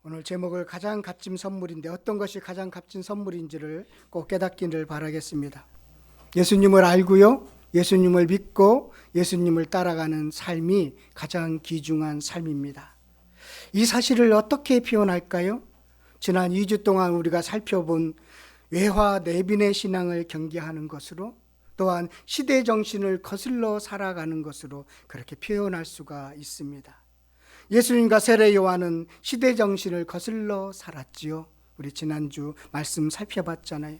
오늘 제목을 가장 값진 선물인데 어떤 것이 가장 값진 선물인지를 꼭 깨닫기를 바라겠습니다. 예수님을 알고요, 예수님을 믿고 예수님을 따라가는 삶이 가장 귀중한 삶입니다. 이 사실을 어떻게 표현할까요? 지난 2주 동안 우리가 살펴본 외화 내빈의 신앙을 경계하는 것으로, 또한 시대 정신을 거슬러 살아가는 것으로 그렇게 표현할 수가 있습니다. 예수님과 세례 요한은 시대 정신을 거슬러 살았지요. 우리 지난주 말씀 살펴봤잖아요.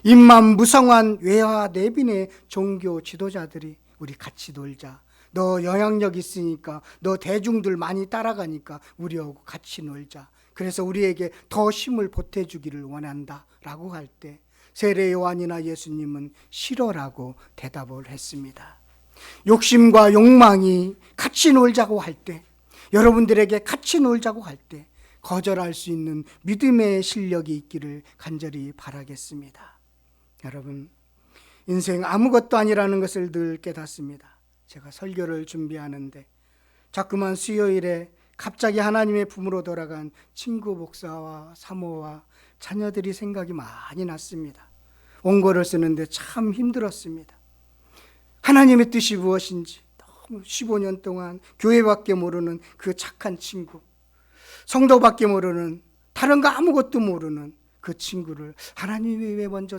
입만 무성한 외화 내빈의 종교 지도자들이 우리 같이 놀자, 너 영향력 있으니까, 너 대중들 많이 따라가니까 우리하고 같이 놀자, 그래서 우리에게 더 힘을 보태주기를 원한다 라고 할 때 세례 요한이나 예수님은 싫어라고 대답을 했습니다. 욕심과 욕망이 같이 놀자고 할 때, 여러분들에게 같이 놀자고 할 때 거절할 수 있는 믿음의 실력이 있기를 간절히 바라겠습니다. 여러분, 인생 아무것도 아니라는 것을 늘 깨닫습니다. 제가 설교를 준비하는데 자꾸만 수요일에 갑자기 하나님의 품으로 돌아간 친구 목사와 사모와 자녀들이 생각이 많이 났습니다. 원고를 쓰는데 참 힘들었습니다. 하나님의 뜻이 무엇인지, 15년 동안 교회밖에 모르는 그 착한 친구, 성도밖에 모르는, 다른 거 아무것도 모르는 그 친구를 하나님이 왜 먼저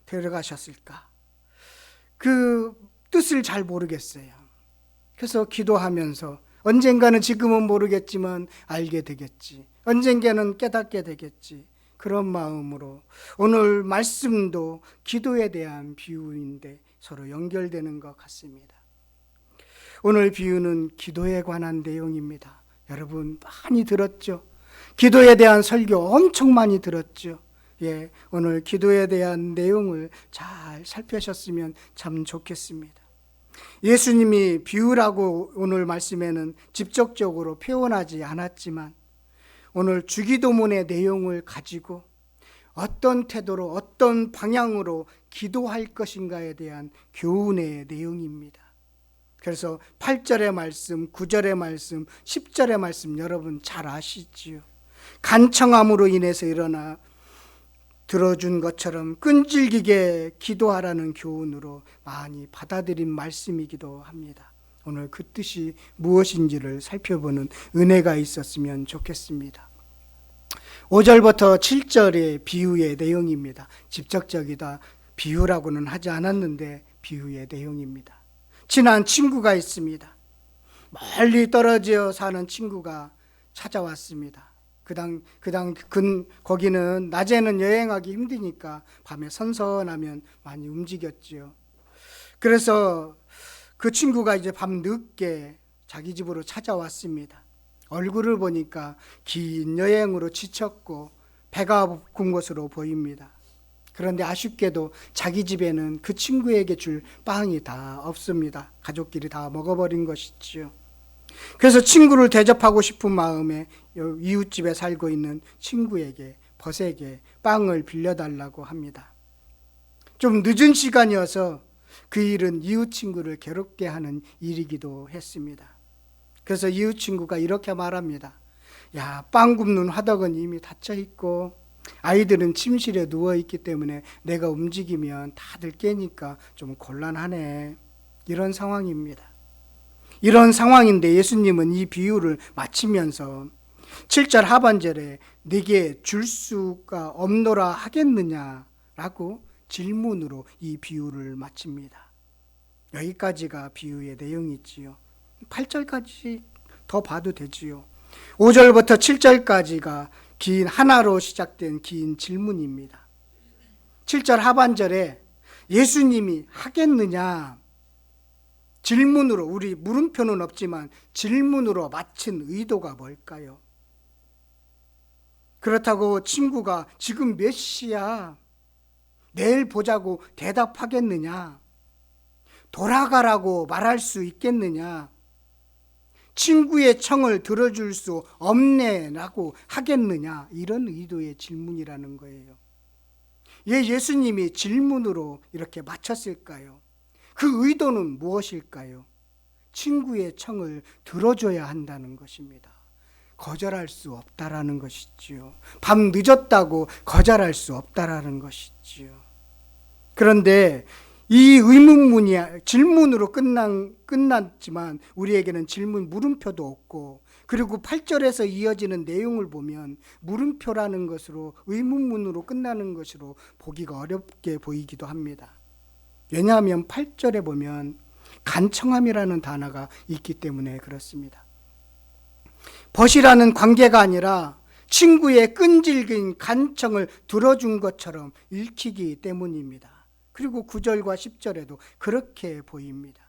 데려가셨을까? 그 뜻을 잘 모르겠어요. 그래서 기도하면서 언젠가는, 지금은 모르겠지만 알게 되겠지, 언젠가는 깨닫게 되겠지, 그런 마음으로 오늘 말씀도 기도에 대한 비유인데 서로 연결되는 것 같습니다. 오늘 비유는 기도에 관한 내용입니다. 여러분 많이 들었죠? 기도에 대한 설교 엄청 많이 들었죠? 오늘 기도에 대한 내용을 잘 살펴셨으면 참 좋겠습니다. 예수님이 비유라고 오늘 말씀에는 직접적으로 표현하지 않았지만 오늘 주기도문의 내용을 가지고 어떤 태도로, 어떤 방향으로 기도할 것인가에 대한 교훈의 내용입니다. 그래서 8절의 말씀, 9절의 말씀, 10절의 말씀 여러분 잘 아시지요. 간청함으로 인해서 일어나 들어준 것처럼 끈질기게 기도하라는 교훈으로 많이 받아들인 말씀이기도 합니다. 오늘 그 뜻이 무엇인지를 살펴보는 은혜가 있었으면 좋겠습니다. 5절부터 7절의 비유의 내용입니다. 직접적이다, 비유라고는 하지 않았는데 비유의 내용입니다. 친한 친구가 있습니다. 멀리 떨어져 사는 친구가 찾아왔습니다. 거기는 낮에는 여행하기 힘드니까 밤에 선선하면 많이 움직였지요. 그래서 그 친구가 이제 밤 늦게 자기 집으로 찾아왔습니다. 얼굴을 보니까 긴 여행으로 지쳤고 배가 고픈 것으로 보입니다. 그런데 아쉽게도 자기 집에는 그 친구에게 줄 빵이 다 없습니다. 가족끼리 다 먹어버린 것이지요. 그래서 친구를 대접하고 싶은 마음에 이웃집에 살고 있는 친구에게, 벗에게 빵을 빌려달라고 합니다. 좀 늦은 시간이어서 그 일은 이웃 친구를 괴롭게 하는 일이기도 했습니다. 그래서 이웃 친구가 이렇게 말합니다. 야, 빵 굽는 화덕은 이미 닫혀 있고 아이들은 침실에 누워있기 때문에 내가 움직이면 다들 깨니까 좀 곤란하네. 이런 상황입니다. 이런 상황인데 예수님은 이 비유를 마치면서 7절 하반절에 네게 줄 수가 없노라 하겠느냐라고 질문으로 이 비유를 마칩니다. 여기까지가 비유의 내용이지요. 8절까지 더 봐도 되지요. 5절부터 7절까지가 긴 하나로 시작된 긴 질문입니다. 7절 하반절에 예수님이 하겠느냐, 질문으로, 우리 물음표는 없지만 질문으로 마친 의도가 뭘까요? 그렇다고 친구가 지금 몇 시야? 내일 보자고 대답하겠느냐? 돌아가라고 말할 수 있겠느냐? 친구의 청을 들어줄 수 없네라고 하겠느냐? 이런 의도의 질문이라는 거예요. 왜 예수님이 질문으로 이렇게 마쳤을까요? 그 의도는 무엇일까요? 친구의 청을 들어줘야 한다는 것입니다. 거절할 수 없다라는 것이지요. 밤 늦었다고 거절할 수 없다라는 것이지요. 그런데 이 의문문이 질문으로 끝났지만 우리에게는 질문 물음표도 없고, 그리고 8절에서 이어지는 내용을 보면 물음표라는 것으로, 의문문으로 끝나는 것으로 보기가 어렵게 보이기도 합니다. 왜냐하면 8절에 보면 간청함이라는 단어가 있기 때문에 그렇습니다. 벗이라는 관계가 아니라 친구의 끈질긴 간청을 들어준 것처럼 읽히기 때문입니다. 그리고 9절과 10절에도 그렇게 보입니다.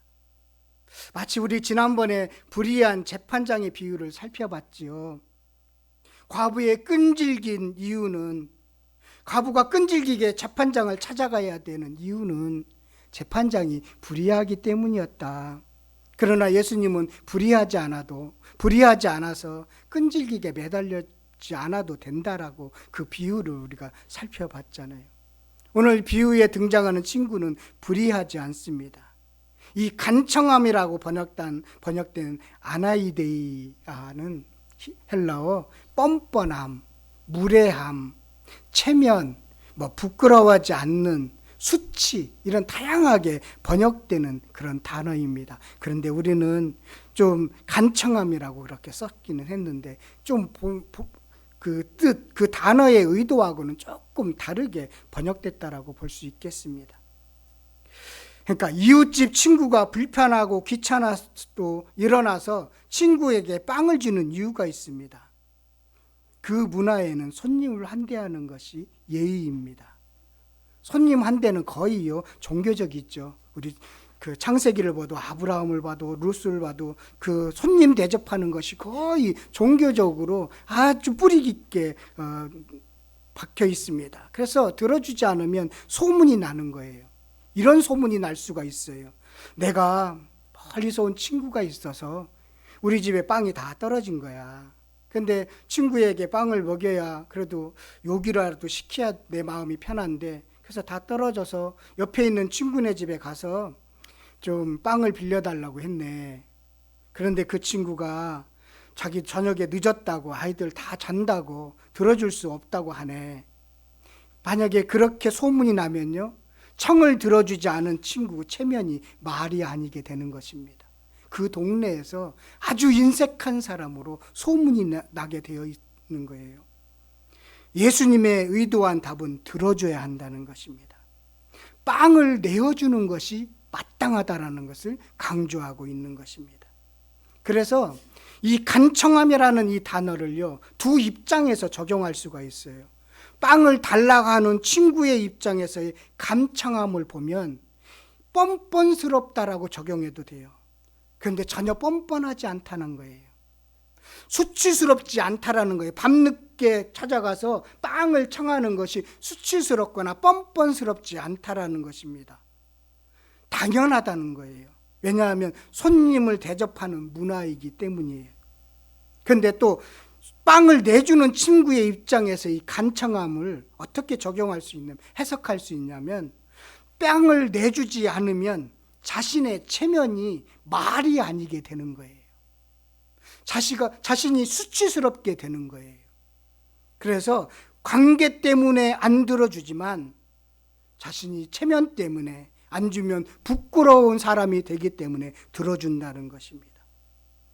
마치 우리 지난번에 불의한 재판장의 비유를 살펴봤지요. 과부의 끈질긴 이유는, 과부가 끈질기게 재판장을 찾아가야 되는 이유는 재판장이 불의하기 때문이었다. 그러나 예수님은 불의하지 않아서 끈질기게 매달리지 않아도 된다라고 그 비유를 우리가 살펴봤잖아요. 오늘 비유에 등장하는 친구는 불의하지 않습니다. 이 간청함이라고 번역된 아나이데이아는 헬라어 뻔뻔함, 무례함, 체면, 부끄러워하지 않는, 수치, 이런 다양하게 번역되는 그런 단어입니다. 그런데 우리는 좀 간청함이라고 그렇게 썼기는 했는데 좀 그 뜻, 그 단어의 의도하고는 조금 다르게 번역됐다라고 볼 수 있겠습니다. 그러니까 이웃집 친구가 불편하고 귀찮아도 일어나서 친구에게 빵을 주는 이유가 있습니다. 그 문화에는 손님을 환대하는 것이 예의입니다. 손님 환대는 거의요 종교적이죠. 우리 그 창세기를 봐도, 아브라함을 봐도, 루스를 봐도 그 손님 대접하는 것이 거의 종교적으로 아주 뿌리 깊게 박혀 있습니다. 그래서 들어주지 않으면 소문이 나는 거예요. 이런 소문이 날 수가 있어요. 내가 멀리서 온 친구가 있어서 우리 집에 빵이 다 떨어진 거야. 근데 친구에게 빵을 먹여야 그래도 요기라도 시켜야 내 마음이 편한데, 그래서 다 떨어져서 옆에 있는 친구네 집에 가서 좀 빵을 빌려달라고 했네. 그런데 그 친구가 자기 저녁에 늦었다고, 아이들 다 잔다고, 들어줄 수 없다고 하네. 만약에 그렇게 소문이 나면요, 청을 들어주지 않은 친구 체면이 말이 아니게 되는 것입니다. 그 동네에서 아주 인색한 사람으로 소문이 나게 되어 있는 거예요. 예수님의 의도한 답은 들어줘야 한다는 것입니다. 빵을 내어주는 것이 마땅하다라는 것을 강조하고 있는 것입니다. 그래서 이 간청함이라는 이 단어를요, 두 입장에서 적용할 수가 있어요. 빵을 달라고 하는 친구의 입장에서의 간청함을 보면 뻔뻔스럽다라고 적용해도 돼요. 그런데 전혀 뻔뻔하지 않다는 거예요. 수치스럽지 않다라는 거예요. 밤늦게 찾아가서 빵을 청하는 것이 수치스럽거나 뻔뻔스럽지 않다라는 것입니다. 당연하다는 거예요. 왜냐하면 손님을 대접하는 문화이기 때문이에요. 그런데 또 빵을 내주는 친구의 입장에서 이 간청함을 어떻게 적용할 수 있냐면, 해석할 수 있냐면, 빵을 내주지 않으면 자신의 체면이 말이 아니게 되는 거예요. 자신이 수치스럽게 되는 거예요. 그래서 관계 때문에 안 들어주지만 자신이 체면 때문에 안 주면 부끄러운 사람이 되기 때문에 들어준다는 것입니다.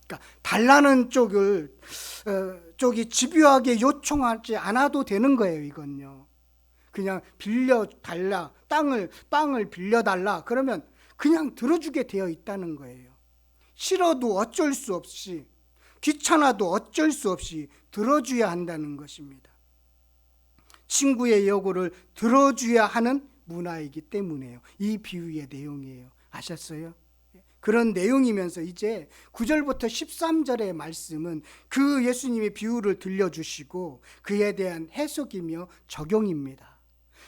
그러니까 달라는 쪽이 집요하게 요청하지 않아도 되는 거예요. 이건요, 그냥 빌려달라, 빵을 빌려달라 그러면 그냥 들어주게 되어 있다는 거예요. 싫어도 어쩔 수 없이, 귀찮아도 어쩔 수 없이 들어줘야 한다는 것입니다. 친구의 요구를 들어줘야 하는 문화이기 때문에요. 이 비유의 내용이에요. 아셨어요? 그런 내용이면서 이제 9절부터 13절의 말씀은 그 예수님의 비유를 들려주시고 그에 대한 해석이며 적용입니다.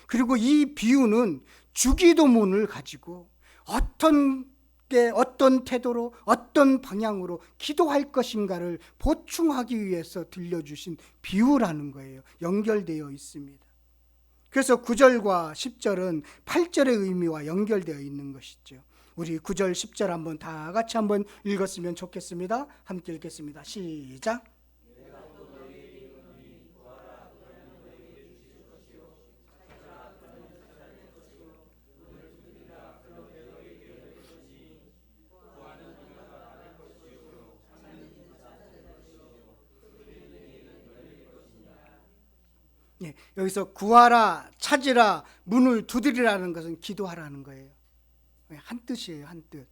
그리고 이 비유는 주기도문을 가지고 어떤 태도로, 어떤 방향으로 기도할 것인가를 보충하기 위해서 들려주신 비유라는 거예요. 연결되어 있습니다. 그래서 9절과 10절은 8절의 의미와 연결되어 있는 것이죠. 우리 9절, 10절 한번 다 같이 한번 읽었으면 좋겠습니다. 함께 읽겠습니다. 시작. 내가 예, 여기서 구하라, 찾으라, 문을 두드리라는 것은 기도하라는 거예요. 한 뜻이에요, 한 뜻.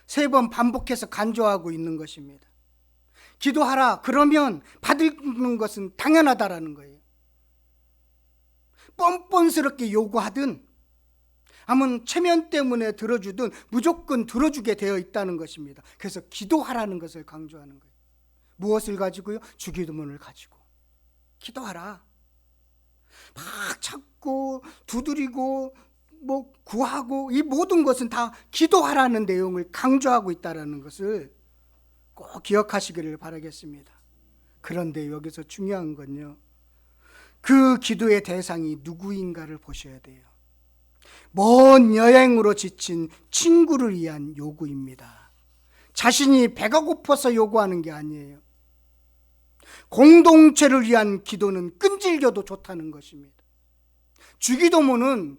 3번 반복해서 간주하고 있는 것입니다. 기도하라, 그러면 받는 것은 당연하다라는 거예요. 뻔뻔스럽게 요구하든 아무 체면 때문에 들어주든 무조건 들어주게 되어 있다는 것입니다. 그래서 기도하라는 것을 강조하는 거예요. 무엇을 가지고요? 주기도문을 가지고 기도하라. 막 찾고 두드리고 구하고 이 모든 것은 다 기도하라는 내용을 강조하고 있다는 것을 꼭 기억하시기를 바라겠습니다. 그런데 여기서 중요한 건요, 그 기도의 대상이 누구인가를 보셔야 돼요. 먼 여행으로 지친 친구를 위한 요구입니다. 자신이 배가 고파서 요구하는 게 아니에요. 공동체를 위한 기도는 끈질겨도 좋다는 것입니다. 주기도문은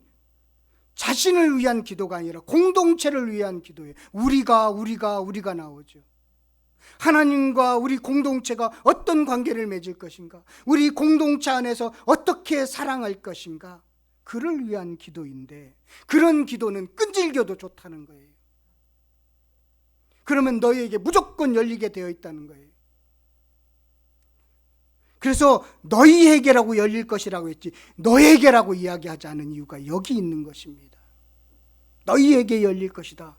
자신을 위한 기도가 아니라 공동체를 위한 기도예요. 우리가 나오죠. 하나님과 우리 공동체가 어떤 관계를 맺을 것인가, 우리 공동체 안에서 어떻게 사랑할 것인가, 그를 위한 기도인데, 그런 기도는 끈질겨도 좋다는 거예요. 그러면 너희에게 무조건 열리게 되어 있다는 거예요. 그래서 너희에게라고 열릴 것이라고 했지, 너에게라고 이야기하지 않은 이유가 여기 있는 것입니다. 너희에게 열릴 것이다.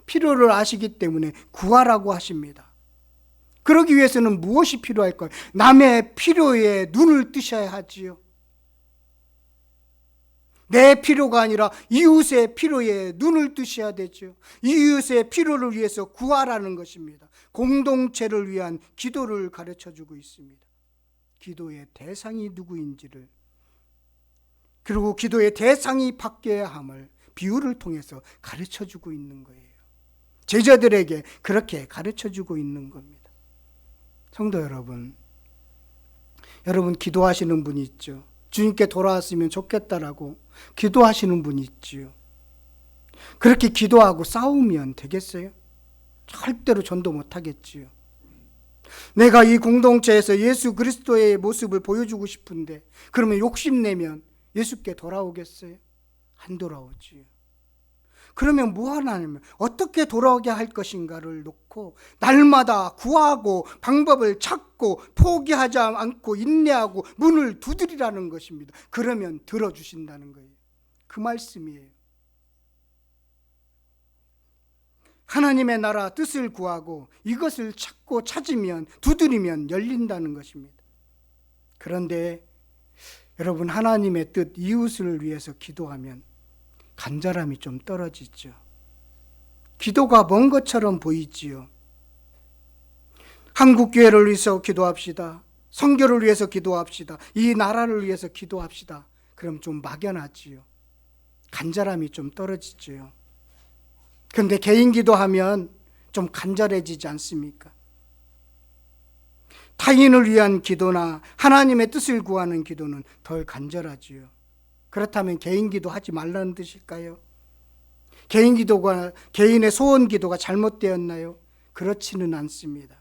필요를 아시기 때문에 구하라고 하십니다. 그러기 위해서는 무엇이 필요할까요? 남의 필요에 눈을 뜨셔야 하지요. 내 필요가 아니라 이웃의 필요에 눈을 뜨셔야 되죠. 이웃의 필요를 위해서 구하라는 것입니다. 공동체를 위한 기도를 가르쳐주고 있습니다. 기도의 대상이 누구인지를, 그리고 기도의 대상이 바뀌어야 함을 비유를 통해서 가르쳐주고 있는 거예요. 제자들에게 그렇게 가르쳐주고 있는 겁니다. 성도 여러분, 여러분 기도하시는 분이 있죠. 주님께 돌아왔으면 좋겠다라고 기도하시는 분이 있지요. 그렇게 기도하고 싸우면 되겠어요? 절대로 전도 못하겠지요. 내가 이 공동체에서 예수 그리스도의 모습을 보여주고 싶은데 그러면 욕심내면 예수께 돌아오겠어요? 안 돌아오지요. 그러면 뭐 하냐면 어떻게 돌아오게 할 것인가를 놓고 날마다 구하고 방법을 찾고 포기하지 않고 인내하고 문을 두드리라는 것입니다. 그러면 들어주신다는 거예요. 그 말씀이에요. 하나님의 나라 뜻을 구하고 이것을 찾고 찾으면 두드리면 열린다는 것입니다. 그런데 여러분, 하나님의 뜻, 이웃을 위해서 기도하면 간절함이 좀 떨어지죠. 기도가 먼 것처럼 보이지요. 한국교회를 위해서 기도합시다. 선교를 위해서 기도합시다. 이 나라를 위해서 기도합시다. 그럼 좀 막연하지요. 간절함이 좀 떨어지지요. 그런데 개인 기도하면 좀 간절해지지 않습니까? 타인을 위한 기도나 하나님의 뜻을 구하는 기도는 덜 간절하지요. 그렇다면 개인 기도 하지 말라는 뜻일까요? 개인 기도가, 개인의 소원 기도가 잘못되었나요? 그렇지는 않습니다.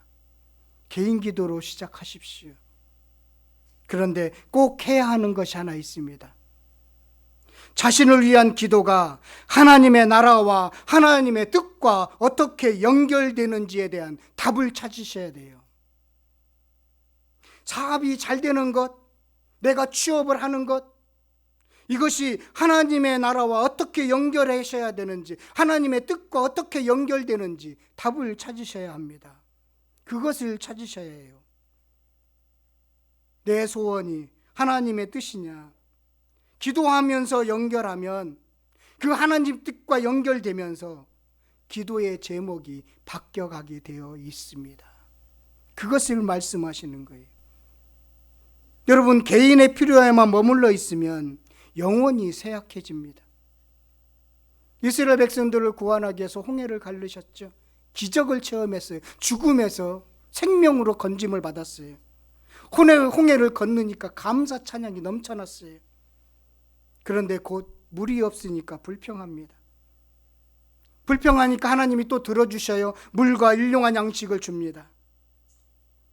개인 기도로 시작하십시오. 그런데 꼭 해야 하는 것이 하나 있습니다. 자신을 위한 기도가 하나님의 나라와 하나님의 뜻과 어떻게 연결되는지에 대한 답을 찾으셔야 돼요. 사업이 잘 되는 것, 내가 취업을 하는 것, 이것이 하나님의 나라와 어떻게 연결하셔야 되는지, 하나님의 뜻과 어떻게 연결되는지 답을 찾으셔야 합니다. 그것을 찾으셔야 해요. 내 소원이 하나님의 뜻이냐, 기도하면서 연결하면 그 하나님 뜻과 연결되면서 기도의 제목이 바뀌어가게 되어 있습니다. 그것을 말씀하시는 거예요. 여러분, 개인의 필요에만 머물러 있으면 영원히 쇠약해집니다. 이스라엘 백성들을 구원하기 위해서 홍해를 가르셨죠. 기적을 체험했어요. 죽음에서 생명으로 건짐을 받았어요. 홍해를 건너니까 감사 찬양이 넘쳐났어요. 그런데 곧 물이 없으니까 불평합니다. 불평하니까 하나님이 또 들어주셔요. 물과 일용한 양식을 줍니다.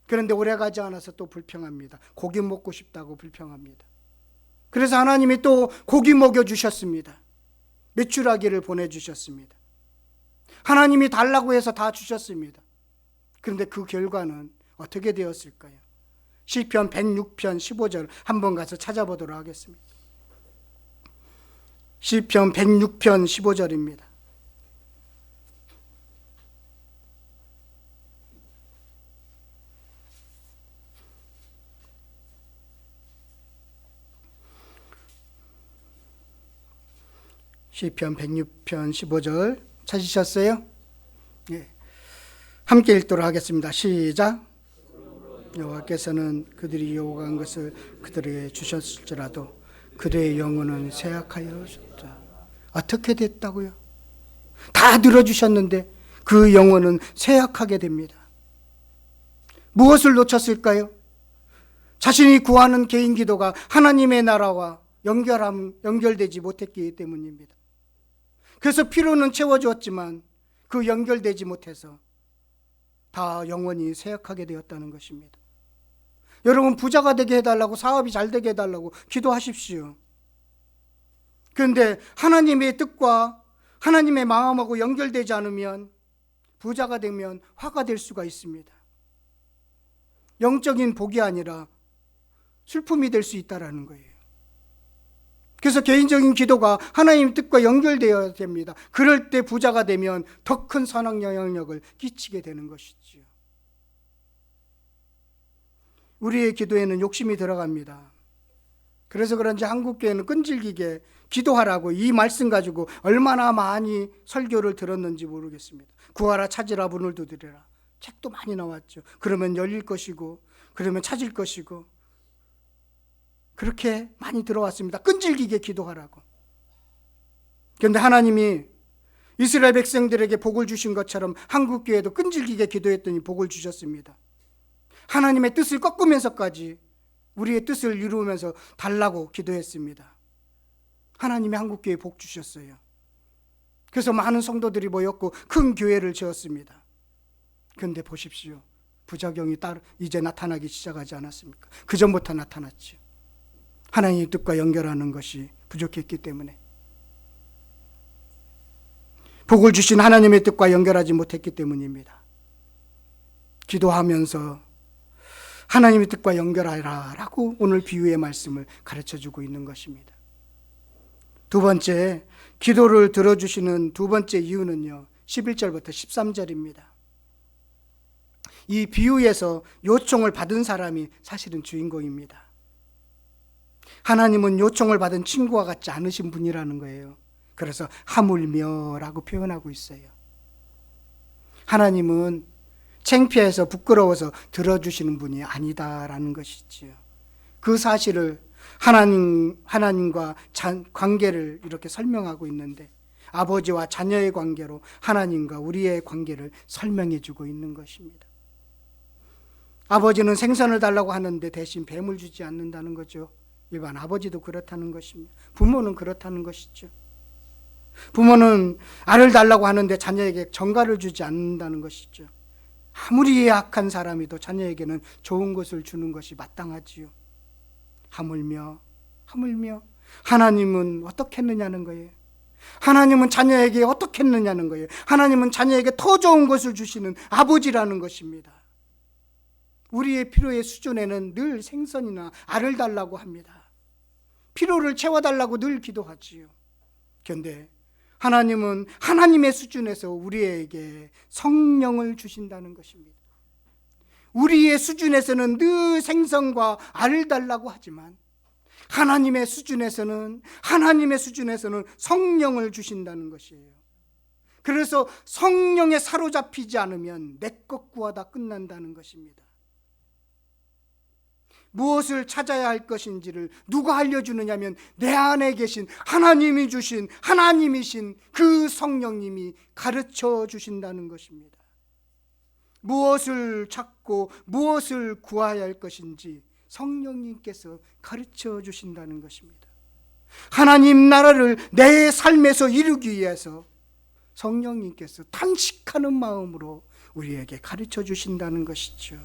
그런데 오래가지 않아서 또 불평합니다. 고기 먹고 싶다고 불평합니다. 그래서 하나님이 또 고기 먹여주셨습니다. 메추라기를 보내주셨습니다. 하나님이 달라고 해서 다 주셨습니다. 그런데 그 결과는 어떻게 되었을까요? 시편 106편 15절 한번 가서 찾아보도록 하겠습니다. 시편 106편 15절입니다. 시편 106편 15절 찾으셨어요? 예. 함께 읽도록 하겠습니다. 시작. 여호와께서는 그들이 요구한 것을 그들에게 주셨을지라도 그들의 영혼은 쇠약하여졌다. 어떻게 됐다고요? 다 들어주셨는데 그 영혼은 쇠약하게 됩니다. 무엇을 놓쳤을까요? 자신이 구하는 개인 기도가 하나님의 나라와 연결되지 못했기 때문입니다. 그래서 필요는 채워주었지만 그 연결되지 못해서 다 영원히 쇠약하게 되었다는 것입니다. 여러분, 부자가 되게 해달라고, 사업이 잘 되게 해달라고 기도하십시오. 그런데 하나님의 뜻과 하나님의 마음하고 연결되지 않으면 부자가 되면 화가 될 수가 있습니다. 영적인 복이 아니라 슬픔이 될 수 있다는 거예요. 그래서 개인적인 기도가 하나님 뜻과 연결되어야 됩니다. 그럴 때 부자가 되면 더 큰 선악 영향력을 끼치게 되는 것이지요. 우리의 기도에는 욕심이 들어갑니다. 그래서 그런지 한국교회는 끈질기게 기도하라고 이 말씀 가지고 얼마나 많이 설교를 들었는지 모르겠습니다. 구하라 찾으라 문을 두드리라. 책도 많이 나왔죠. 그러면 열릴 것이고, 그러면 찾을 것이고, 그렇게 많이 들어왔습니다. 끈질기게 기도하라고. 그런데 하나님이 이스라엘 백성들에게 복을 주신 것처럼 한국교회도 끈질기게 기도했더니 복을 주셨습니다. 하나님의 뜻을 꺾으면서까지 우리의 뜻을 이루면서 달라고 기도했습니다. 하나님이 한국교회에 복 주셨어요. 그래서 많은 성도들이 모였고 큰 교회를 지었습니다. 그런데 보십시오. 부작용이 이제 나타나기 시작하지 않았습니까? 그 전부터 나타났죠. 하나님의 뜻과 연결하는 것이 부족했기 때문에, 복을 주신 하나님의 뜻과 연결하지 못했기 때문입니다. 기도하면서 하나님의 뜻과 연결하라 라고 오늘 비유의 말씀을 가르쳐주고 있는 것입니다. 두 번째, 기도를 들어주시는 두 번째 이유는요, 11절부터 13절입니다. 이 비유에서 요청을 받은 사람이 사실은 주인공입니다. 하나님은 요청을 받은 친구와 같지 않으신 분이라는 거예요. 그래서 하물며라고 표현하고 있어요. 하나님은 창피해서 부끄러워서 들어주시는 분이 아니다라는 것이지요. 그 사실을 하나님과 관계를 이렇게 설명하고 있는데, 아버지와 자녀의 관계로 하나님과 우리의 관계를 설명해 주고 있는 것입니다. 아버지는 생선을 달라고 하는데 대신 뱀을 주지 않는다는 거죠. 일반 아버지도 그렇다는 것입니다. 부모는 그렇다는 것이죠. 부모는 알을 달라고 하는데 자녀에게 정갈을 주지 않는다는 것이죠. 아무리 약한 사람이도 자녀에게는 좋은 것을 주는 것이 마땅하지요. 하물며 하나님은 어떻게 했느냐는 거예요. 하나님은 자녀에게 어떻게 했느냐는 거예요. 하나님은 자녀에게 더 좋은 것을 주시는 아버지라는 것입니다. 우리의 필요의 수준에는 늘 생선이나 알을 달라고 합니다. 필요를 채워달라고 늘 기도하지요. 그런데 하나님은 하나님의 수준에서 우리에게 성령을 주신다는 것입니다. 우리의 수준에서는 늘 생선과 알을 달라고 하지만 하나님의 수준에서는 성령을 주신다는 것이에요. 그래서 성령에 사로잡히지 않으면 내 것 구하다 끝난다는 것입니다. 무엇을 찾아야 할 것인지를 누가 알려주느냐면 내 안에 계신 하나님이 주신 하나님이신 그 성령님이 가르쳐 주신다는 것입니다. 무엇을 찾고 무엇을 구해야 할 것인지 성령님께서 가르쳐 주신다는 것입니다. 하나님 나라를 내 삶에서 이루기 위해서 성령님께서 탄식하는 마음으로 우리에게 가르쳐 주신다는 것이죠.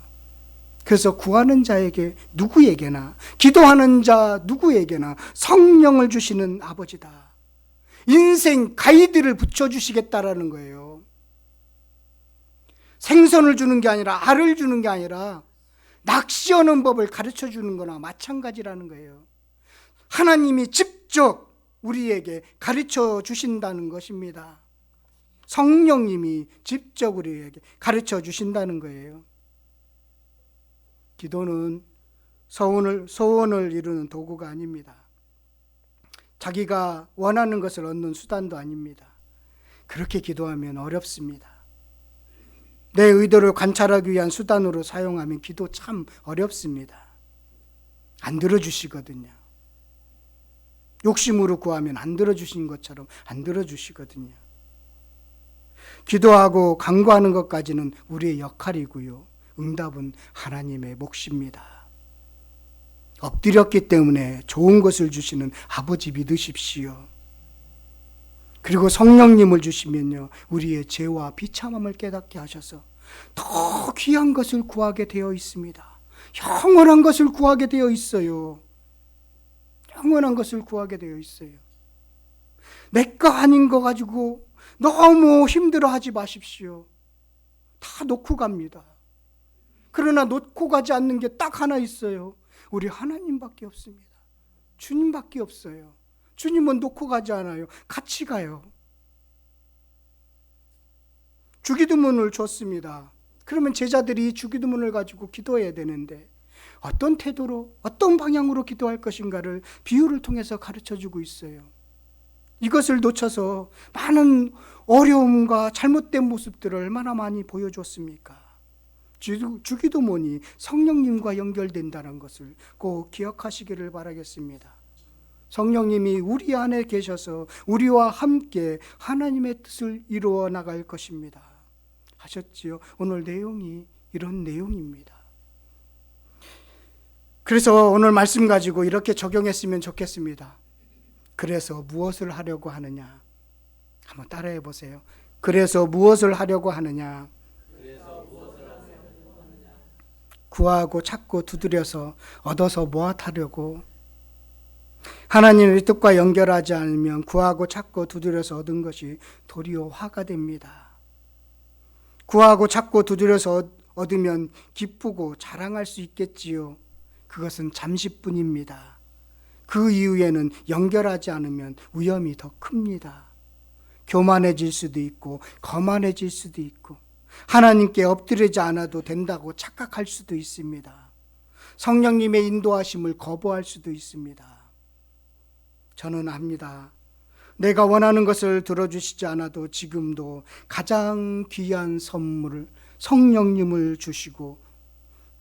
그래서 구하는 자에게 누구에게나, 기도하는 자 누구에게나 성령을 주시는 아버지다. 인생 가이드를 붙여주시겠다라는 거예요. 생선을 주는 게 아니라, 알을 주는 게 아니라 낚시하는 법을 가르쳐 주는 거나 마찬가지라는 거예요. 하나님이 직접 우리에게 가르쳐 주신다는 것입니다. 성령님이 직접 우리에게 가르쳐 주신다는 거예요. 기도는 소원을 이루는 도구가 아닙니다. 자기가 원하는 것을 얻는 수단도 아닙니다. 그렇게 기도하면 어렵습니다. 내 의도를 관찰하기 위한 수단으로 사용하면 기도 참 어렵습니다. 안 들어주시거든요. 욕심으로 구하면 안 들어주신 것처럼 안 들어주시거든요. 기도하고 간구하는 것까지는 우리의 역할이고요. 응답은 하나님의 몫입니다. 엎드렸기 때문에 좋은 것을 주시는 아버지 믿으십시오. 그리고 성령님을 주시면요, 우리의 죄와 비참함을 깨닫게 하셔서 더 귀한 것을 구하게 되어 있습니다. 영원한 것을 구하게 되어 있어요. 영원한 것을 구하게 되어 있어요. 내 거 아닌 거 가지고 너무 힘들어하지 마십시오. 다 놓고 갑니다. 그러나 놓고 가지 않는 게 딱 하나 있어요. 우리 하나님밖에 없습니다. 주님밖에 없어요. 주님은 놓고 가지 않아요. 같이 가요. 주기도문을 줬습니다. 그러면 제자들이 주기도문을 가지고 기도해야 되는데 어떤 태도로, 어떤 방향으로 기도할 것인가를 비유를 통해서 가르쳐주고 있어요. 이것을 놓쳐서 많은 어려움과 잘못된 모습들을 얼마나 많이 보여줬습니까? 주기도문이 성령님과 연결된다는 것을 꼭 기억하시기를 바라겠습니다. 성령님이 우리 안에 계셔서 우리와 함께 하나님의 뜻을 이루어 나갈 것입니다. 하셨지요? 오늘 내용이 이런 내용입니다. 그래서 오늘 말씀 가지고 이렇게 적용했으면 좋겠습니다. 그래서 무엇을 하려고 하느냐? 한번 따라해 보세요. 그래서 무엇을 하려고 하느냐? 구하고 찾고 두드려서 얻어서 무엇하려고? 하나님의 뜻과 연결하지 않으면 구하고 찾고 두드려서 얻은 것이 도리어 화가 됩니다. 구하고 찾고 두드려서 얻으면 기쁘고 자랑할 수 있겠지요. 그것은 잠시뿐입니다. 그 이후에는 연결하지 않으면 위험이 더 큽니다. 교만해질 수도 있고 거만해질 수도 있고 하나님께 엎드리지 않아도 된다고 착각할 수도 있습니다. 성령님의 인도하심을 거부할 수도 있습니다. 저는 압니다. 내가 원하는 것을 들어주시지 않아도 지금도 가장 귀한 선물을 성령님을 주시고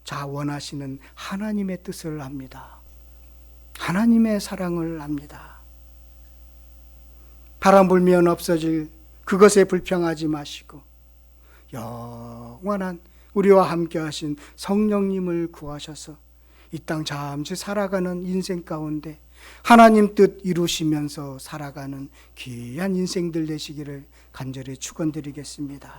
자 원하시는 하나님의 뜻을 압니다. 하나님의 사랑을 압니다. 바람 불면 없어질 그것에 불평하지 마시고 영원한 우리와 함께 하신 성령님을 구하셔서 이 땅 잠시 살아가는 인생 가운데 하나님 뜻 이루시면서 살아가는 귀한 인생들 되시기를 간절히 축원드리겠습니다.